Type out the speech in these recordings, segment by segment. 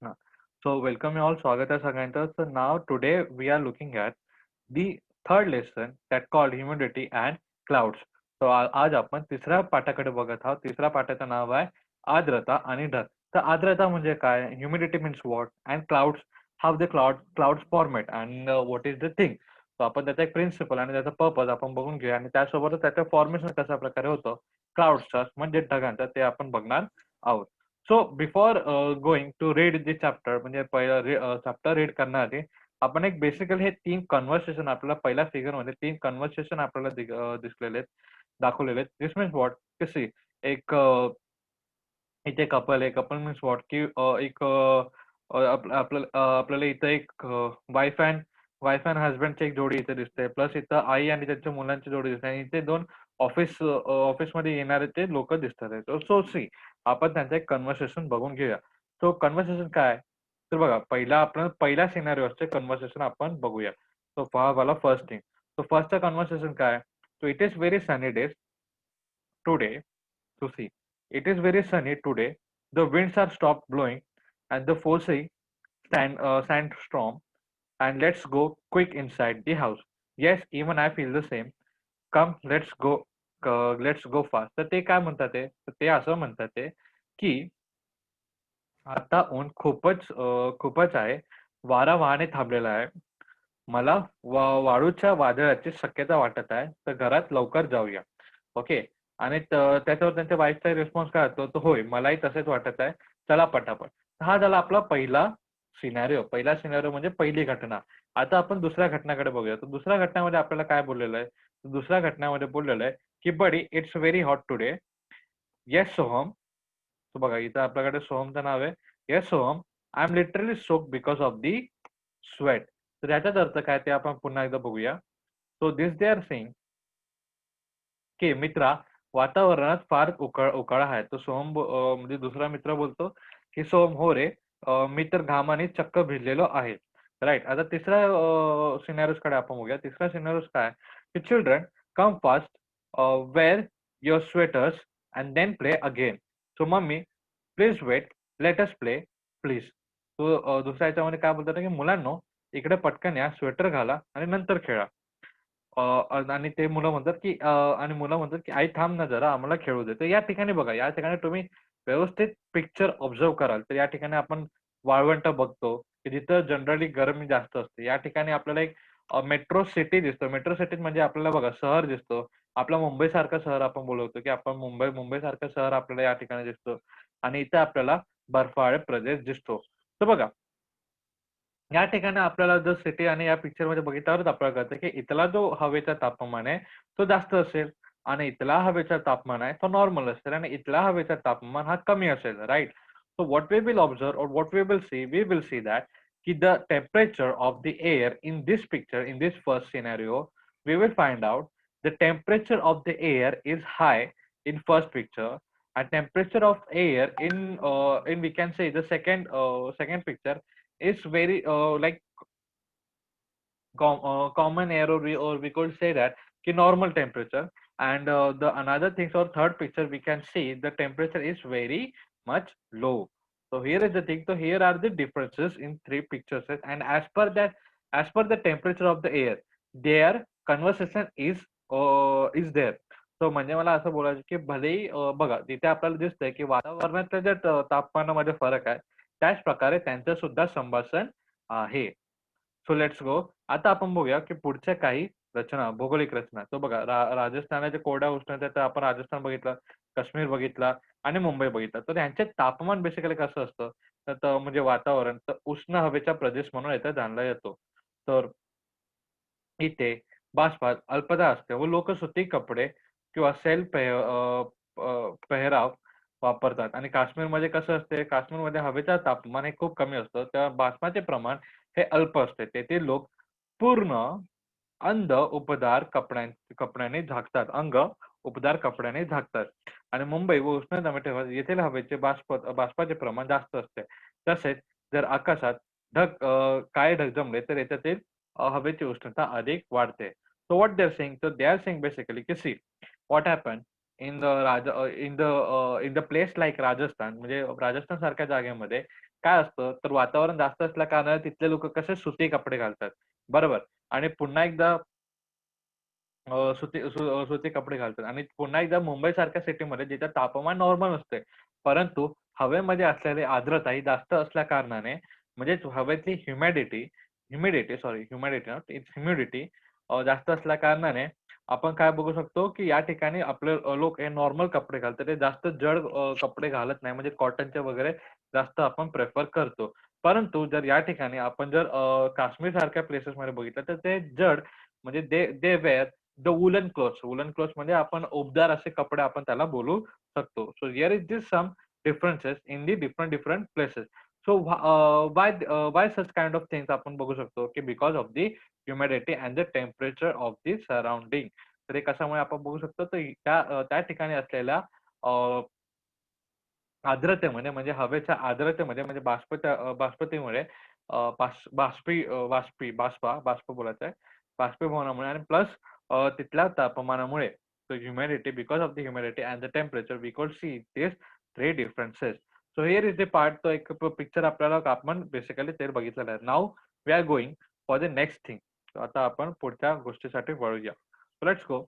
हां. So welcome you all. स्वागत आहे सगळ्यांचं. So now today we are looking at the third lesson that called humidity and clouds. So आज आपण तिसऱ्या पाठाकडे बघत आहोत. तिसऱ्या पाठाचं नाव आहे आर्द्रता आणि ढग. तर आर्द्रता म्हणजे काय? Humidity means what? And clouds how the clouds format and what is the thing. So आपण त्याचा एक प्रिन्सिपल आणि त्याचा पर्पज आपण बघून घेऊया आणि त्यासोबतच त्याचं फॉर्मेशन कशा प्रकारे होतं क्लाउड्सचं म्हणजे ढगांचं ते आपण बघणार आहोत. So before going to read this chapter म्हणजे पहिलं चॅप्टर रीड करण्याआधी आपण एक बेसिकली हे 3 कन्व्हर्सेशन आपल्याला पहिल्या फिगरमध्ये 3 कन्व्हर्सेशन आपल्याला दिसलेले आहेत, दाखवलेले आहेत. दिस मीन्स व्हॉट? की एक इथे कपल आहे. Couple means what? की एक आपल्याला इथं एक वाईफ अँड हसबँडची एक जोडी इथे दिसते. प्लस इथं आई आणि त्यांच्या मुलांची जोडी दिसते आणि इथे 2 ऑफिसमध्ये येणारे ते लोकं दिसतात आहेत. सो सी आपण त्यांचं एक कन्व्हर्सेशन बघून घेऊया. सो कन्व्हर्सेशन काय आहे? तर बघा आपण पहिल्या सिनारिओचे कन्व्हर्सेशन आपण बघूया. सो वाला फर्स्ट थिंग. सो फर्स्टचं कन्व्हर्सेशन काय आहे? So it is very Sunny days today. To see. It is very sunny today. The winds are stopped blowing and the foresee sandstorm. And let's go quick inside the house. Yes, even I feel the same. Come, let's go fast. तर ते काय म्हणतात ते? तर ते असं म्हणतात ते, की आता ऊन खूपच आहे. वारा वाहणे थांबलेला आहे. मला वाळूच्या वादळाची शक्यता वाटत आहे. तर घरात लवकर जाऊया. ओके. आणि त्याच्यावर त्यांच्या वाईफचा रिस्पॉन्स काय असतो? तर होय, मलाही तसेच वाटत आहे. चला पटापट. हा झाला आपला पहिला सिनारिओ. पहिला सिनारिओ म्हणजे पहिली घटना. आता आपण दुसऱ्या घटनाकडे बघूया. तर दुसऱ्या घटनेमध्ये आपल्याला काय बोललेलं आहे? दुसऱ्या घटनेमध्ये बोललेलं आहे, की "buddy, it's very hot today. Yes Soham." तर बघा इथं आपल्याकडे सोहमचं नाव आहे. "Yes Soham, I am literally soaked because of the sweat." तर याचाच अर्थ काय ते आपण पुन्हा एकदा बघूया. So this they are saying की मित्रा, वातावरणात फार उकाडा आहे. तो म्हणजे दुसरा मित्र बोलतो, की "सोहम, हो रे, मी तर घामाने चक्क भिजलेलो आहे." राइट. आता तिसऱ्या सिनारिओकडे आपण बघूया. तिसरा सिनारिओ काय की "children, come fast, wear your sweaters and then play again. So mummy, please wait, let us play, please." तो दुसऱ्या ह्याच्यामध्ये काय बोलतात की "मुलांनो, इकडे पटकन या, स्वेटर घाला आणि नंतर खेळा." आणि ते मुलं म्हणतात, की "आई थांब ना जरा, आम्हाला खेळू दे." तर या ठिकाणी बघा, या ठिकाणी तुम्ही व्यवस्थित पिक्चर ऑब्झर्व्ह कराल, तर या ठिकाणी आपण वाळवंट बघतो, की जिथं जनरली गरमी जास्त असते. या ठिकाणी आपल्याला एक मेट्रो सिटी दिसतो. मेट्रो सिटीत म्हणजे आपल्याला बघा शहर दिसतो. आपलं मुंबईसारखं शहर आपण बोलवतो, की आपण मुंबईसारखं शहर आपल्याला या ठिकाणी दिसतं आणि इथे आपल्याला बर्फाळ प्रदेश दिसतो. तर बघा या ठिकाणी आपल्याला जर सिटी आणि या पिक्चरमध्ये बघितल्यावरच आपल्याला कळतं, की इथला जो हवेचा तापमान आहे, तो जास्त असेल आणि इथला हवेचा तापमान आहे, तो नॉर्मल असेल आणि इथला हवेचा तापमान हा कमी असेल, right? So what we will observe और what we will see that की the temperature of the air in this picture, in this first scenario, we will find out the temperature of the air is high in first picture and temperature of air in we can say the second picture is very like common air or we could say that ki normal temperature and the another things or third picture we can see the temperature is very much low. So here is the thing. So here are the differences in three pictures and as per the temperature of the air their conversation is there. So म्हणजे मला असं बोलायचं की भलेही बघा तिथे आपल्याला दिसतंय की वातावरणातल्या ज्या तापमानामध्ये फरक आहे त्याच प्रकारे त्यांचं सुद्धा संभाषण आहे. सो लेट्स गो. आता आपण बघूया, की पुढच्या काही रचना, भौगोलिक रचना. तो बघा राजस्थानाच्या कोरड्या उष्णतेत आपण राजस्थान बघितलं, काश्मीर बघितला आणि मुंबई बघितलं. तर यांचे तापमान बेसिकली कसं असतं, तर म्हणजे वातावरण तर उष्ण हवेचा प्रदेश म्हणून इथे जाणला जातो. तर इथे बाष्पात अल्पता असते व लोक सुती कपडे किंवा पेहराव वापरतात आणि काश्मीरमध्ये कसं असते, काश्मीरमध्ये हवेचं तापमान हे खूप कमी असतं. त्या बाष्पाचे प्रमाण हे अल्प असते. तेथील लोक पूर्ण कपड्याने झाकतात. उपदार कपड्याने झाकतात आणि मुंबई व उष्ण दमट येथील हवेचे बाष्पाचे प्रमाण जास्त असते. तसेच जर आकाशात काळे ढग जमले तर याच्यातील हवेची उष्णता अधिक वाढते. So what they are saying? So they are saying basically की see what happen in the place like Rajasthan म्हणजे राजस्थान सारख्या जागेमध्ये काय असतं, तर वातावरण जास्त असल्या कारणाने तिथले लोकं कसे सुती कपडे घालतात. बरोबर. आणि पुन्हा एकदा सुती कपडे घालतात आणि पुन्हा एकदा मुंबईसारख्या सिटीमध्ये जिथे तापमान नॉर्मल असते. परंतु हवेमध्ये असलेली आर्द्रता ही जास्त असल्या कारणाने म्हणजेच हवेतली ह्युमिडिटी नॉट इट्स ह्युमिडिटी जास्त असल्या कारणाने आपण काय बघू शकतो, की या ठिकाणी आपले लोक हे नॉर्मल कपडे घालतात. ते जास्त जड कपडे घालत नाही. म्हणजे कॉटनचे वगैरे जास्त आपण प्रिफर करतो. परंतु जर या ठिकाणी आपण जर काश्मीरसारख्या प्लेसेसमध्ये बघितलं तर ते जड म्हणजे they they wear the woollen clothes. Woollen clothes म्हणजे आपण उबदार असे कपडे आपण त्याला बोलू शकतो. So here is this some differences in the different places. So why such kind of things आपण बघू शकतो, की because of the humidity and the temperature of the surrounding. तर हे कशामुळे आपण बघू शकतो, तर त्या ठिकाणी असलेल्या आर्द्रतेमध्ये म्हणजे हवेच्या आर्द्रतेमध्ये म्हणजे बाष्पतेमुळे बाष्प बोलायचं आहे. बाष्पीभवनामुळे आणि प्लस तिथल्या तापमानामुळे humidity because of the humidity and the temperature we could see this 3 differences. So here is the part तो एक पिक्चर आपल्याला आपण बेसिकली ते बघितलेलं आहे. Now we are going for the next thing. आता आपण पुढच्या गोष्टीसाठी वळूया. So let's go.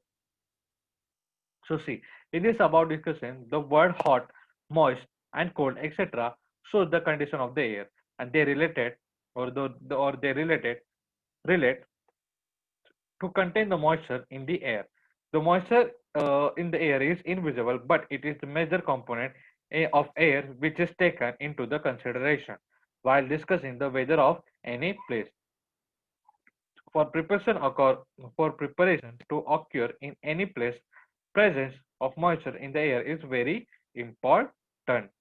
So see, it is about discussing the word hot, moist, and cold, etc. So the condition of the air, and they related or they relate to contain the moisture in the air. The moisture in the air is invisible, but it is the major component of air which is taken into the consideration while discussing the weather of any place. For preparation to occur in any place, presence of moisture in the air is very important.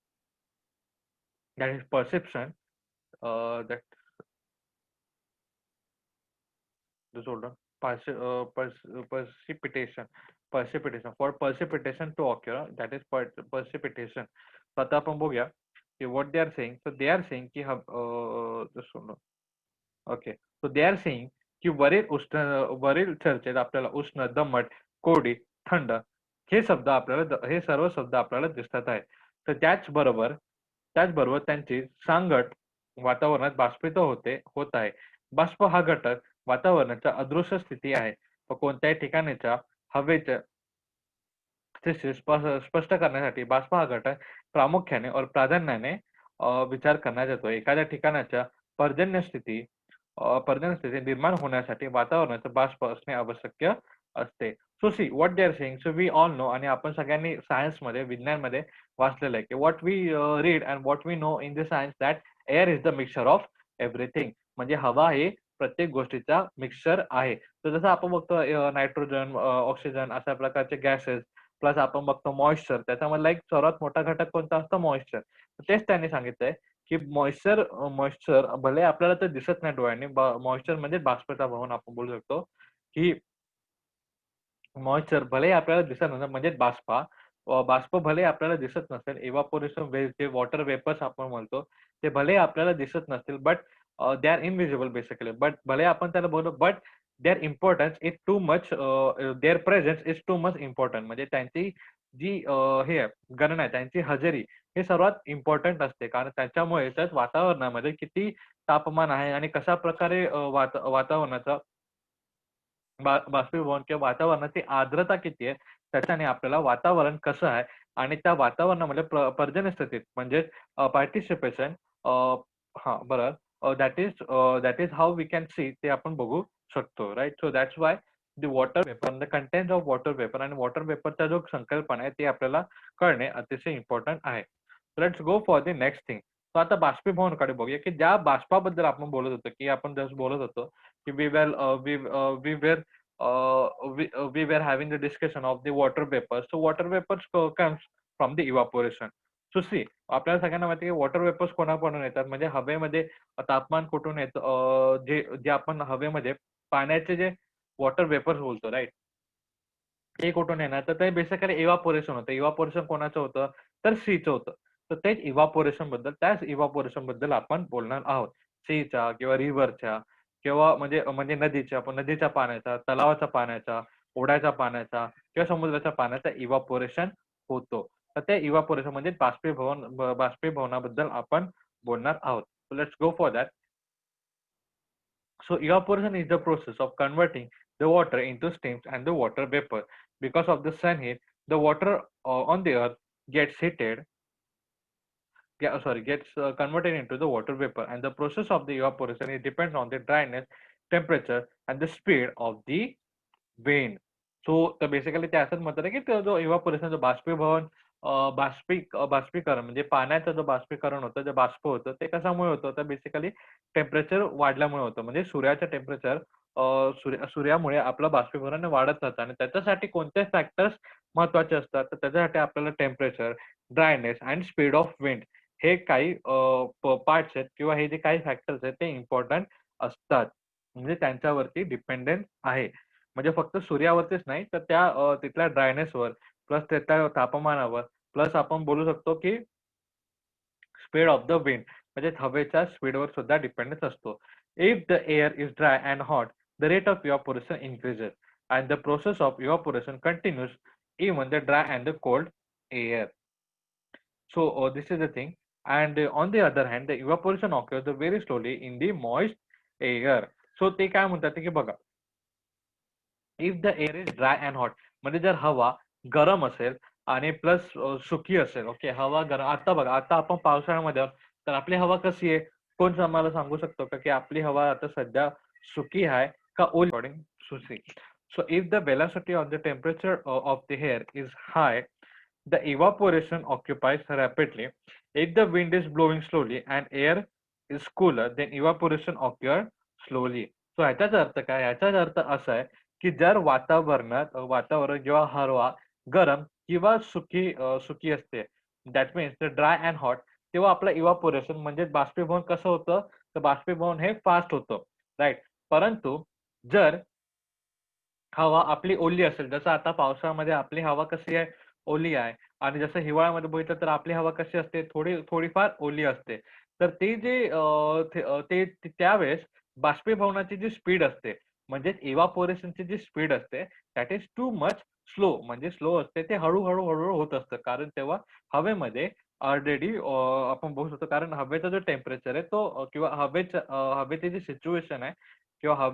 That is perception. That just hold on. Precipitation. Precipitation. For precipitation to occur, that is precipitation. So आता आपण बघूया की what they are saying. So they are saying की just hold on. Okay. So they are saying की वरील चर्चेत आपल्याला उष्ण, दमट, कोरडी, थंड हे सर्व शब्द आपल्याला दिसत आहेत. तर त्याचबरोबर त्यांची सांगड वातावरणात बाष्पित होत आहे. बाष्प हा घटक वातावरणाच्या अदृश्य स्थिती आहे व कोणत्याही ठिकाणच्या हवेच्या स्थिती स्पष्ट करण्यासाठी बाष्प हा घटक प्रामुख्याने और प्राधान्याने विचार करण्यात येतो. एखाद्या ठिकाणाच्या पर्जन्य स्थिती पर्जन्यस्थिती निर्माण होण्यासाठी वातावरणाचं बाष्प असणे आवश्यक असते. So see what they are saying. So we all know आणि आपण सगळ्यांनी सायन्समध्ये विज्ञानमध्ये वाचलेलं आहे की what we read and what we know in the science that air is the mixture of everything. म्हणजे हवा हे प्रत्येक गोष्टीचा मिक्सचर आहे. तर जसं आपण बघतो नायट्रोजन, ऑक्सिजन अशा प्रकारचे गॅसेस प्लस आपण बघतो मॉइश्चर. त्याच्यामधला एक सर्वात मोठा घटक कोणता असतो? मॉइश्चर. तेच त्यांनी सांगितलंय की मॉइश्चर भले आपल्याला ते दिसत नाही डोळ्यांनी. मॉइश्चर म्हणजे बाष्पता भवन आपण बोलू शकतो की मॉइश्चर भलेही आपल्याला दिसत नसेल म्हणजे बाष्प भले आपल्याला दिसत नसेल. इव्हापोरेशन जे वॉटर वेपर्स आपण म्हणतो ते भले आपल्याला दिसत नसतील but they are invisible basically. But भले आपण त्याला बोलू but their importance is too much their presence is too much important. म्हणजे त्यांची जी हे आहे गणना आहे त्यांची हजेरी हे सर्वात इम्पॉर्टंट असते. कारण त्याच्यामुळे त्याच वातावरणामध्ये किती तापमान आहे आणि कशा प्रकारे वातावरणाचा बाष्पीभवन किंवा वातावरणाची आर्द्रता किती आहे, त्याच्याने आपल्याला वातावरण कसं आहे आणि त्या वातावरणामध्ये पर्जन्य स्थितीत म्हणजे पार्टिसिपेशन बरोबर that is how we can see ते आपण बघू शकतो. Right. So that's why the water vapour the content of water vapour आणि वॉटर वेपरचा जो संकल्पना आहे ते आपल्याला कळणे अतिशय इम्पॉर्टंट आहे. Let's go for the next thing. तर आता बाष्पीभवनाकडे बघूया की ज्या बाष्पाबद्दल आपण बोलत होतो की आपण जस्ट बोलत होतो की we were we were having the discussion of the water vapors. So water vapors comes from the evaporation. So see, आपल्याला सगळ्यांना माहिती आहे की वॉटर वेपर्स कोणाकडून येतात म्हणजे हवेमध्ये तापमान कुठून येतं जे जे आपण हवेमध्ये पाण्याचे जे वॉटर वेपर्स बोलतो राईट ते कुठून येणार तर ते बेसिकली इव्हापोरेशन होतं. इव्हापोरेशन कोणाचं होतं तर सीचं होतं. तर त्याच इव्हापोरेशन बद्दल आपण बोलणार आहोत. सीच्या किंवा रिव्हरच्या किंवा म्हणजे म्हणजे नदीच्या पाण्याचा, तलावाच्या पाण्याचा, ओढ्याच्या पाण्याचा किंवा समुद्राच्या पाण्याचा इव्हापोरेशन होतो. तर ते इव्हापोरेशन म्हणजे बाष्पीभवनाबद्दल आपण बोलणार आहोत. So let's go for that. So evaporation is the process of converting the water into steam and the water vapor. Because of the sun heat, the water on the earth gets heated, gets converted into the water vapor, and the process of the evaporation it depends on the dryness, temperature, and the speed of the wind. So तर basically ते असंच म्हणतात की तो जो इव्हापोरेशन जो बाष्पीभवन बाष्पीकरण म्हणजे पाण्याचं जो बाष्पीकरण होतं, जे बाष्प होतं ते कशामुळे होतं? तर बेसिकली टेम्परेचर वाढल्यामुळे होतं. म्हणजे सूर्याचं टेम्परेचर सूर्यामुळे आपलं बाष्पीभवन वाढत जातं आणि त्याच्यासाठी कोणते फॅक्टर्स महत्त्वाचे असतात? तर त्याच्यासाठी आपल्याला temperature, dryness and speed of wind हे काही पार्ट्स आहेत किंवा हे जे काही फॅक्टर्स आहेत ते इम्पॉर्टंट असतात. म्हणजे त्यांच्यावरती डिपेंडंट आहे. म्हणजे फक्त सूर्यावरतीच नाही तर त्या तिथल्या ड्रायनेसवर प्लस त्याच्या तापमानावर प्लस आपण बोलू शकतो की स्पीड ऑफ द विंड म्हणजे हवेच्या स्पीडवर सुद्धा डिपेंडन्स असतो. If the air is dry and hot the rate of evaporation increases and the process of evaporation continues even the dry and the cold air. So this is the thing. And on the other hand, the evaporation occurs very slowly in the moist air. So ते काय म्हणतात की बघा if the air is dry and hot म्हणजे जर हवा गरम असेल आणि प्लस सुकी असेल. ओके, हवा गरम. आता बघा, आता आपण पावसाळ्यामध्ये आहोत तर आपली हवा कशी आहे? कोण आम्हाला सांगू शकतो का की आपली हवा आता सध्या सुकी आहे का ओली? अकॉर्डिंग सुसी. So if the velocity of the temperature of the air is high the evaporation occupies rapidly. If the wind is blowing slowly and air is cooler, then evaporation occurs slowly. So ह्याचाच अर्थ काय? ह्याचाच अर्थ असा आहे की जर वातावरण जेव्हा हवा गरम किंवा सुकी असते, that means dry and hot, तेव्हा आपलं इव्हापोरेशन म्हणजे बाष्पीभवन कसं होतं? तर बाष्पीभवन हे फास्ट होतं, राईट. परंतु जर हवा आपली ओली असेल, जसं आता पावसाळ्यामध्ये आपली हवा कशी आहे? ओली आहे आणि जसं हिवाळ्यामध्ये बघितलं तर आपली हवा कशी असते? थोडीफार ओली असते. तर ते जे त्यावेळेस बाष्पीभवनाची जी स्पीड असते, म्हणजेच इव्हापोरेशनची जी स्पीड असते, that is too much slow. म्हणजे स्लो असते. ते हळू होत असतं. कारण तेव्हा हवेमध्ये ऑलरेडी आपण बघू शकतो कारण हवेचा जो टेम्परेचर आहे तो किंवा हवेची जी सिच्युएशन आहे किंवा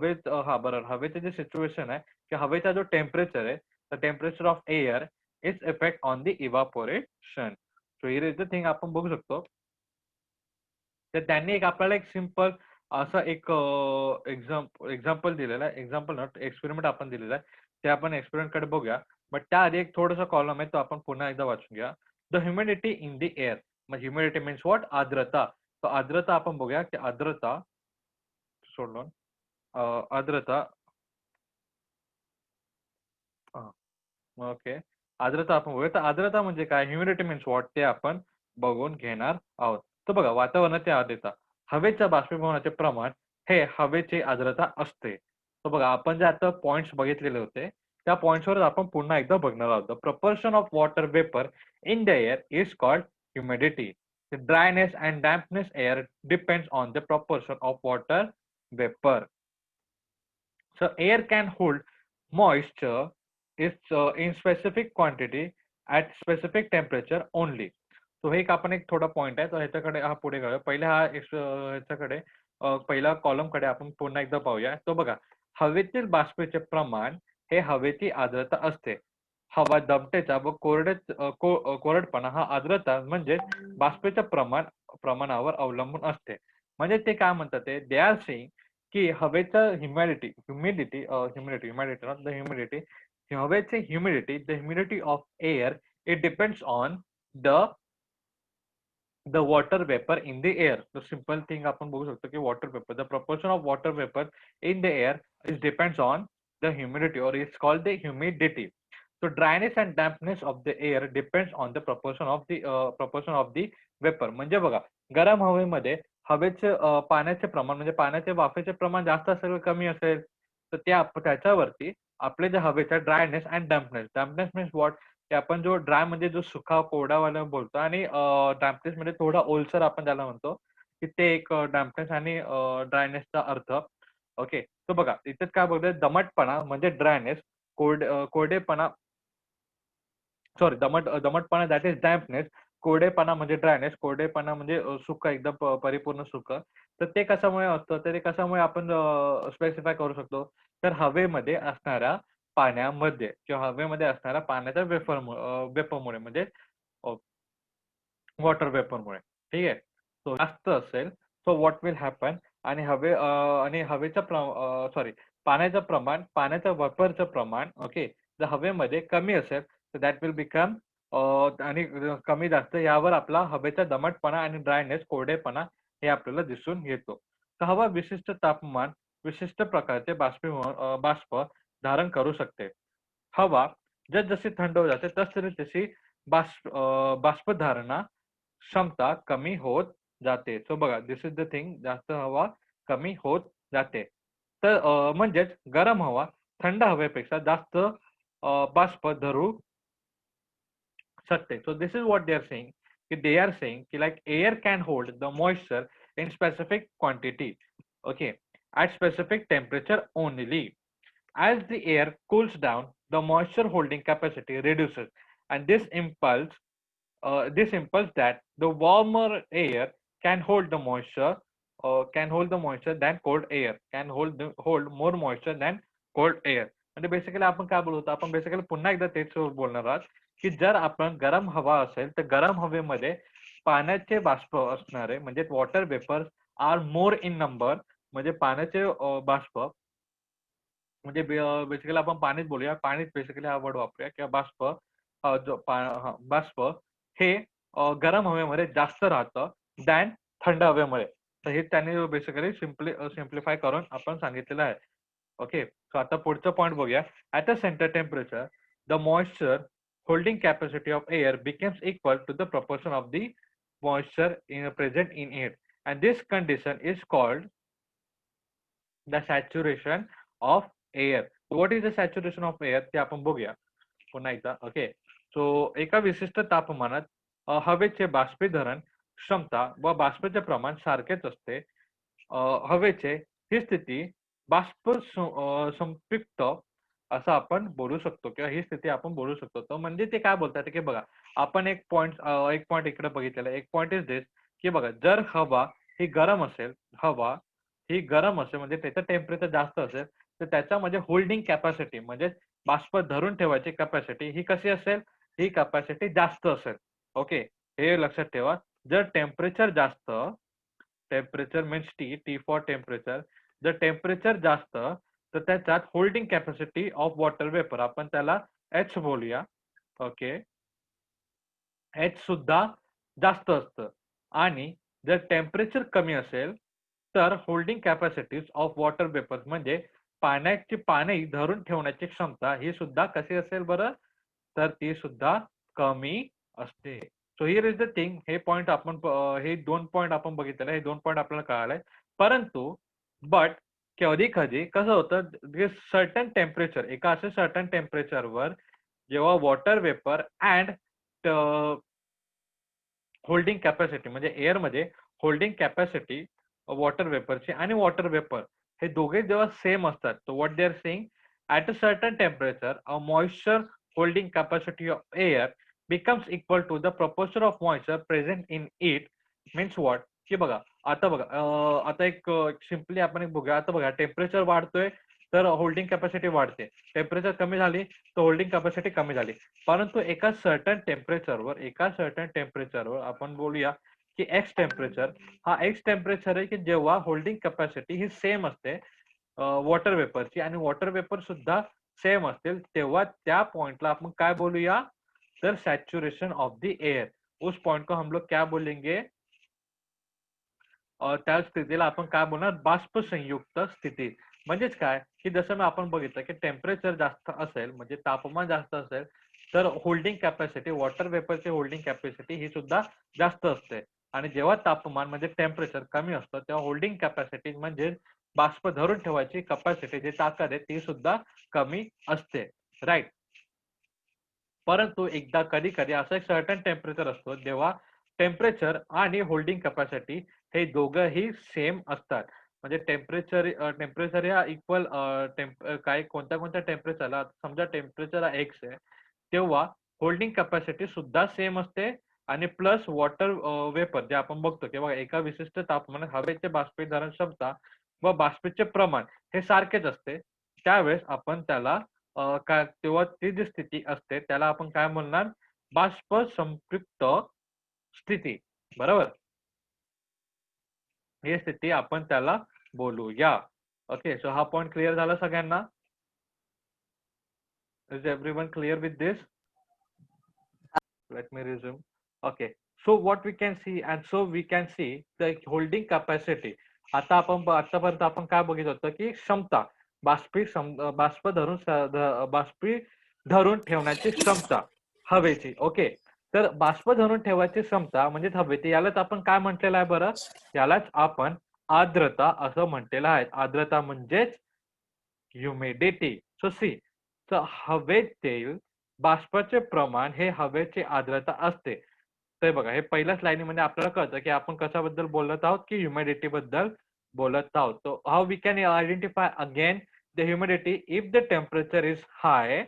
बरोबर. हवेचं जे सिच्युएशन आहे की हवेचा जो टेम्परेचर आहे, the temperature of air is effect on the evaporation. So here is the thing आपण बघू शकतो. तर त्यांनी आपल्याला एक सिंपल असं एक एक्झाम्पल दिलेलं आहे. एक्झाम्पल नॉट एक्सपेरिमेंट आपण दिलेला आहे. ते आपण एक्सपेरिमेंटकडे बघूया. बट त्याआधी एक थोडासा कॉलम आहे तो आपण पुन्हा एकदा वाचून घ्या. The humidity in the air. मग ह्युमिडिटी मीन्स व्हॉट? आर्द्रता. तर आर्द्रता आपण बघूया की आर्द्रता सोडून आर्द्रता ओके. आर्द्रता आपण बघूया. तर आर्द्रता म्हणजे काय? Humidity means what? ते आपण बघून घेणार आहोत. तर बघा, वातावरणाची आर्द्रता. हवेच्या बाष्पीभवनाचे प्रमाण हे हवेची आर्द्रता असते. तर बघा, आपण जे आता पॉइंट्स बघितलेले होते, त्या पॉइंट्सवर आपण पुन्हा एकदा बघणार आहोत. The proportion of water vapour in the air is called humidity. The dryness and dampness air depends on the proportion of water vapor. So air can hold moisture is in specific quantity at specific temperature only. तो हे एक आपण एक थोडा point आहे. तर ह्याच्याकडे हा पुढे करूया. पहिले ह्याच्याकडे पहिला कॉलमकडे आपण पुन्हा एकदा पाहूया. तो बघा, हवेतील बाष्पीचे प्रमाण हे हवेची आर्द्रता असते. हवा दमटेचा व कोरडपणा हा आर्द्रता म्हणजे बाष्पीच्या प्रमाणावर अवलंबून असते. म्हणजे ते काय म्हणतात ते? दे आर सेइंग की हवेचं ह्युमिडिटी नॉट द ह्युमिडिटी. हवेचे humidity, the humidity of air it depends on the water vapour in the air. The simple thing आपण बघू शकतो की water vapour, the proportion of water vapour in the air is depends on the humidity और is called the humidity. So dryness and dampness of the air depends on the proportion of the vapor. म्हणजे बघा, गरम हवेमध्ये हवेचे पाण्याचे प्रमाण म्हणजे पाण्याचे वाफेचे प्रमाण जास्त असेल कमी असेल तर त्याच्यावरती आपले जे हवेचा ड्रायनेस अँड डॅम्पनेस मीन्स व्हॉट? ते आपण जो ड्राय म्हणजे जो सुका कोरडावाला बोलतो आणि डॅम्पनेस म्हणजे थोडा ओलसर आपण ज्याला म्हणतो की ते एक डॅम्पनेस आणि ड्रायनेसचा अर्थ. ओके. तर बघा, इथेच काय बघतोय? दमटपणा म्हणजे ड्रायनेस, कोरडेपणा, दमटपणा दॅट इज डॅम्पनेस कोरडेपणा म्हणजे ड्रायनेस, कोरडेपणा म्हणजे सुकं एकदम परिपूर्ण सुकं. तर ते कशामुळे असतं, तर ते कशामुळे आपण स्पेसिफाय करू शकतो. तर हवेमध्ये असणाऱ्या पाण्यामध्ये किंवा हवेमध्ये असणाऱ्या पाण्याच्या वेपरमुळे म्हणजे वॉटर वेपरमुळे. ठीक आहे. सो जास्त असेल, सो व्हॉट विल हॅपन आणि आणि सॉरी पाण्याचं प्रमाण, पाण्याच्या वेपरचं प्रमाण ओके, जर हवेमध्ये कमी असेल, तर दॅट विल बिकम आणि कमी जास्त यावर आपला हवेचा दमटपणा आणि ड्रायनेस, कोरडेपणा हे आपल्याला दिसून येतो. तर हवा विशिष्ट तापमान, विशिष्ट प्रकारचे बाष्प धारण करू शकते. हवा जसजशी थंड होत जाते, तसतशी बाष्पधारणा क्षमता कमी होत जाते. सो बघा, दिस इज द थिंग, जास्त हवा कमी होत जाते. तर म्हणजेच गरम हवा थंड हवेपेक्षा जास्त बाष्प धरू शकते. So this is what they are saying. They are saying कि like air can hold the moisture in specific quantity, okay, at specific temperature only. As the air cools down, the moisture holding capacity reduces, and this impulse that the warmer air can hold the moisture than cold air, hold more moisture than cold air. म्हणजे basically आपण काय बोलतो, आपण basically पुन्हा एकदा तेच बोलणार आहोत की जर आपण गरम हवा असेल तर गरम हवेमध्ये पाण्याचे बाष्प असणारे म्हणजे water vapours are more in number. म्हणजे पाण्याचे बाष्प म्हणजे बेसिकली आपण पाणीच बोलूया, पाणीच बेसिकली हा वर्ड वापरूया किंवा बाष्प, बाष्प हे गरम हवेमध्ये जास्त राहतं दॅन थंड हवेमध्ये. तर हे त्यांनी बेसिकली सिम्प्लिफाय करून आपण सांगितलेलं आहे. ओके, सो आता पुढचं पॉइंट बघूया. At a centre temperature the moisture holding capacity of air becomes equal to the proportion of the present in it, and this condition is called the saturation of air. What is the saturation of air ते आपण बघूया पुन्हा एकदा. Okay, so एका विशिष्ट तापमानात हवेचे बाष्पीभवन क्षमता व बाष्पाचे प्रमाण सारखेच असते. हवेचे ही स्थिती संपृक्त असं आपण बोलू शकतो किंवा ही स्थिती आपण बोलू शकतो. तर म्हणजे ते काय बोलतात की बघा, आपण एक पॉइंट इकडे बघितलेला आहे. एक पॉइंट इज दिस की बघा, जर हवा ही गरम असेल, हवा ही गरम असेल म्हणजे त्याचं टेम्परेचर जास्त असेल, तर त्याच्यामध्ये होल्डिंग कॅपॅसिटी म्हणजे बाष्प धरून ठेवायची कॅपॅसिटी ही कशी असेल, ही कॅपॅसिटी जास्त असेल. ओके, हे लक्षात ठेवा. जर temperature means T for temperature, जर टेम्परेचर जास्त तर त्याच्यात holding capacity of water vapour आपण त्याला एच बोलूया. ओके, एच सुद्धा जास्त असतं. आणि जर टेम्परेचर कमी असेल तर holding capacities of water vapours म्हणजे पाणी धरून ठेवण्याची क्षमता ही सुद्धा कशी असेल बरं, तर ती सुद्धा कमी असते. So here is the thing, हे 2 पॉइंट आपण बघितलेले, हे 2 पॉइंट आपल्याला कळाले. परंतु बट कधी-कधी कसं होतं, सर्टन टेम्परेचर एका अशा सर्टन टेम्परेचरवर जेव्हा water vapour and holding capacity म्हणजे एअरमध्ये होल्डिंग कॅपॅसिटी वॉटर वेपरची आणि वॉटर वेपर हे दोघे जेव्हा सेम असतात, तर what they are saying, at a certain temperature a moisture holding capacity of air becomes equal to the proportion of moisture present in it. Means what, की बघा, आता बघा, आता एक सिम्पली आपण एक बघूया. आता बघा, टेम्परेचर वाढतोय तर होल्डिंग कॅपॅसिटी वाढते, टेम्परेचर कमी झाली तर होल्डिंग कॅपॅसिटी कमी झाली. परंतु एका सर्टन टेम्परेचरवर आपण बोलूया की एक्स टेम्परेचर, हा एक्स टेम्परेचर आहे की जेव्हा होल्डिंग कॅपॅसिटी ही सेम असते वॉटर वेपरची आणि वॉटर वेपर सुद्धा सेम असतील, तेव्हा त्या पॉइंटला आपण काय बोलूया, तर सॅच्युरेशन ऑफ द एअर. उस पॉइंट को हम लोग क्या बोलेंगे, त्या स्थितीला आपण काय बोलणार, बाष्प संयुक्त स्थिती. म्हणजेच काय की जसं मी आपण बघितलं की टेम्परेचर जास्त असेल म्हणजे तापमान जास्त असेल तर होल्डिंग कॅपॅसिटी वॉटर वेपरची होल्डिंग कॅपॅसिटी ही सुद्धा जास्त असते. आणि जेव्हा तापमान म्हणजे टेम्परेचर कमी असतं तेव्हा होल्डिंग कॅपॅसिटी म्हणजे बाष्प धरून ठेवायची कॅपॅसिटी जी ताकद आहे ती सुद्धा कमी असते. राईट. परंतु एकदा कधी कधी असं एक सर्टन टेम्परेचर असतो जेव्हा टेम्परेचर आणि होल्डिंग कॅपॅसिटी हे दोघंही सेम असतात. म्हणजे टेम्परेचर या इक्वल काय कोणत्या कोणत्या टेम्परेचरला समजा टेम्परेचर एक्स आहे तेव्हा होल्डिंग कॅपॅसिटी सुद्धा सेम असते आणि प्लस वॉटर वेपर जे आपण बघतो की बघा एका विशिष्ट तापमानात हवेचे बाष्पीभवन क्षमता व बाष्पीचे प्रमाण हे सारखेच असते. त्यावेळेस आपण त्याला काय तेव्हा ती जी स्थिती असते त्याला आपण काय म्हणणार? बाष्प संपृक्त स्थिती. बरोबर? ही स्थिती आपण त्याला बोलूया. ओके. सो हा पॉइंट क्लिअर झाला सगळ्यांना? Is everyone clear with this? Let me resume. Okay. So what we can see and so we can see the holding capacity. आता आपण आतापर्यंत आपण काय बघित होतं की क्षमता बाष्प धरून बाष्पी धरून ठेवण्याची क्षमता हवेची. ओके. तर बाष्प धरून ठेवायची क्षमता म्हणजे हवेची यालाच आपण काय म्हटलेलं आहे बरं? यालाच आपण आर्द्रता असं म्हटलेलं आहे. आर्द्रता म्हणजेच ह्युमिडिटी. सो सी तर हवेतील बाष्पाचे प्रमाण हे हवेची आर्द्रता असते. तर बघा हे पहिल्याच लाईनीमध्ये आपल्याला कळतं की आपण कशाबद्दल बोलत आहोत की ह्युमिडिटी बद्दल बोलत आहोत. So how we can identify again the humidity if the temperature is high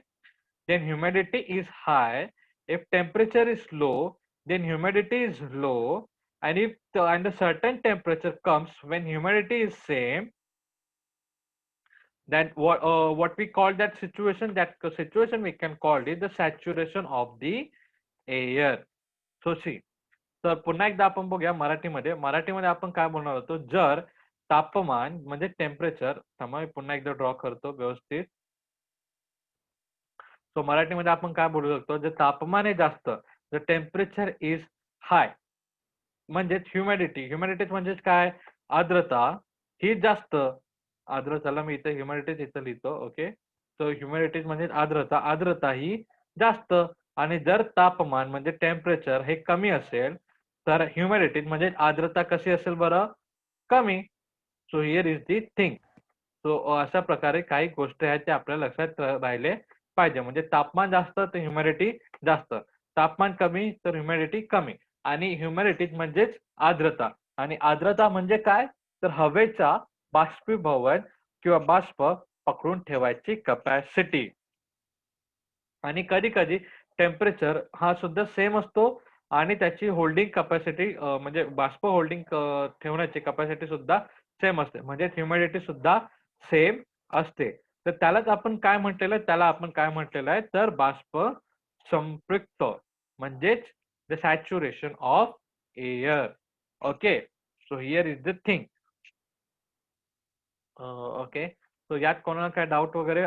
then humidity is high. If temperature is low, then humidity is low. And if and a certain temperature comes when humidity is same, then what we call that situation we can call it the saturation of the air. So see, तर पुन्हा एकदा आपण बघूया मराठीमध्ये आपण काय बोलणार होतो जर तापमान म्हणजे टेम्परेचर पुन्हा एकदा ड्रॉ करतो व्यवस्थित. सो मराठीमध्ये आपण काय बोलू शकतो जर तापमान आहे जास्त द टेम्परेचर इज हाय म्हणजेच ह्युमिडिटी म्हणजेच काय आर्द्रता ही जास्त आर्द्रताला मी इथे ह्युमिडिटी इथं लिहितो. ओके. सो ह्युमिडिटी म्हणजे आर्द्रता ही जास्त आणि जर तापमान म्हणजे टेम्परेचर हे कमी असेल तर ह्युमिडिटी म्हणजे आर्द्रता कशी असेल बरं? कमी. So here is the thing. So अशा प्रकारे काही गोष्टी आहेत त्या आपल्या लक्षात राहिले पाहिजे. म्हणजे तापमान जास्त तर ह्युमिडिटी जास्त, तापमान कमी तर ह्युमिडिटी कमी आणि ह्युमिडिटी म्हणजेच आर्द्रता आणि आर्द्रता म्हणजे काय तर हवेचा बाष्पीभवन किंवा बाष्प पकडून ठेवायची कपॅसिटी. आणि कधी कधी टेम्परेचर हा सुद्धा सेम असतो आणि त्याची होल्डिंग कपॅसिटी म्हणजे बाष्प होल्डिंग ठेवण्याची कपॅसिटी सुद्धा सेम असते म्हणजे ह्युमिडिटी सुद्धा सेम असते. तर त्यालाच आपण काय म्हटलेलं आहे त्याला आपण काय म्हटलेलं आहे तर बाष्प संपृक्त म्हणजेच the saturation of air. Okay. So here is the thing. Okay. So यात कोणाला काय डाऊट वगैरे